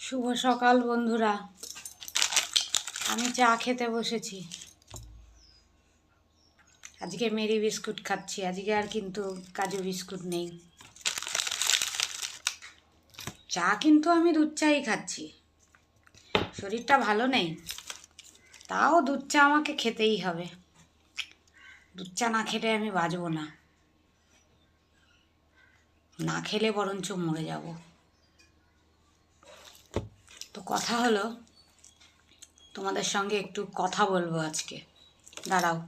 শুভ সকাল বন্ধুরা। আমি চা খেতে বসেছি। আজকে মেরি বিস্কুট খাচ্ছি। আজকে আর কিন্তু কাজু বিস্কুট নেই। চা কিন্তু আমি দুধ চাই খাচ্ছি। শরীরটা ভালো নেই, তাও দুধ চা আমাকে খেতেই হবে। দুধ চা না খেলে আমি বাঁচবো না। না খেলে বরঞ্চ মরে যাব। তো কথা হলো, তোমাদের সঙ্গে একটু কথা বলবো আজকে। দাঁড়াও,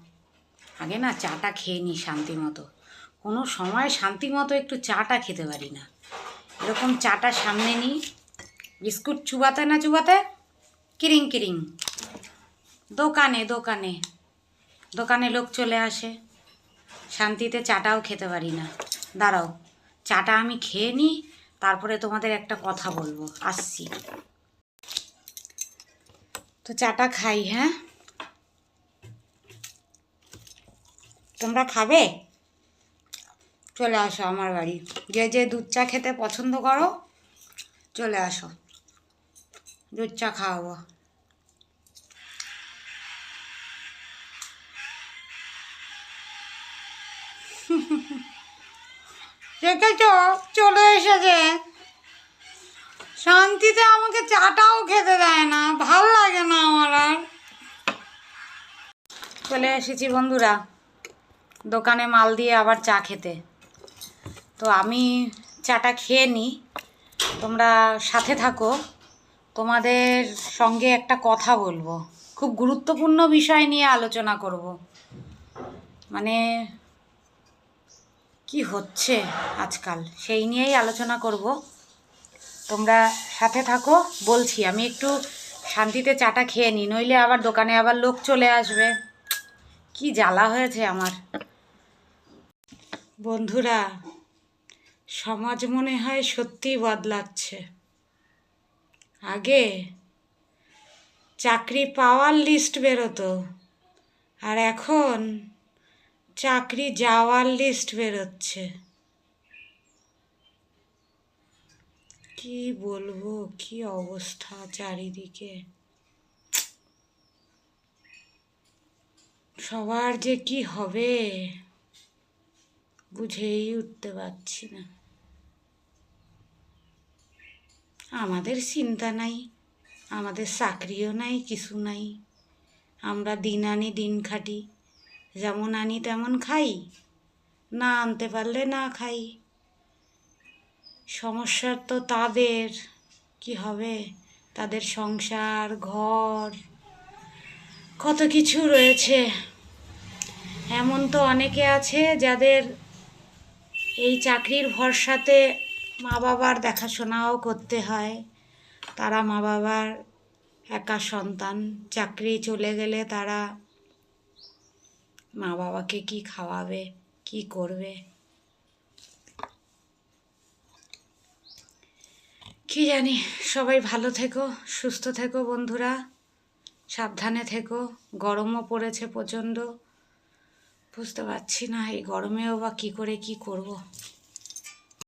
আগে না চাটা খেয়ে নিই শান্তি মতো। কোনো সময় শান্তি মতো একটু চাটা খেতে পারি না। এরকম চাটা সামনে নিই, বিস্কুট চুবাতে না চুবাতে কিরিং কিরিং দোকানে দোকানে দোকানে লোক চলে আসে, শান্তিতে চাটাও খেতে পারি না। দাঁড়াও, চাটা আমি খেয়ে নিই, তারপরে তোমাদের একটা কথা বলবো। আসছি। তো চাটা খাই। হ্যাঁ, তোমরা খাবে? চলে আসো আমার বাড়ি। যে যে দুধ চা খেতে পছন্দ করো চলে আসো, দুধ চা খাওয়াবো। দেখেছ, চলে এসেছে। শান্তিতে আমাকে চাটাও খেতে দেয় না, ভাল লাগে না আমার আর। চলে এসেছি বন্ধুরা দোকানে মাল দিয়ে আবার চা খেতে। তো আমি চাটা খেয়ে নিই, তোমরা সাথে থাকো। তোমাদের সঙ্গে একটা কথা বলবো, খুব গুরুত্বপূর্ণ বিষয় নিয়ে আলোচনা করব। মানে কি হচ্ছে আজকাল সেই নিয়েই আলোচনা করব। তোমরা সাথে থাকো। বলছি, আমি একটু শান্তিতে চাটা খেয়ে নিই, নইলে আবার দোকানে আবার লোক চলে আসবে। কি জ্বালা হয়েছে আমার। বন্ধুরা, সমাজ মনে হয় সত্যিই বদলাচ্ছে। আগে চাকরি পাওয়ার লিস্ট বেরোতো, আর এখন চাকরি যাওয়ার লিস্ট বেরোচ্ছে। কি বলবো, কি অবস্থা চারিদিকে। সবার যে কি হবে বুঝেই উঠতে পারছি না। আমাদের চিন্তা নাই, আমাদের চাকরিও নাই, কিছু নাই। আমরা দিন আনি দিন খাটি, যেমন আনি তেমন খাই, না আনতে পারলে না খাই। সমস্যা তো তাদের, কি হবে, তাদের সংসার ঘর কত কিছু রয়েছে। এমন তো অনেকে আছে যাদের এই চাকরির ভরসাতে মা বাবার দেখাশোনাও করতে হয়। তারা মা বাবার একা সন্তান, চাকরি চলে গেলে তারা মা বাবাকে কি খাওয়াবে, কি করবে, কি জানি। সবাই ভালো থেকো, সুস্থ থেকো বন্ধুরা, সাবধানে থেকো। গরমও পড়েছে প্রচণ্ড। বুঝতে পারছি না এই গরমেও বা কী করে কি করব।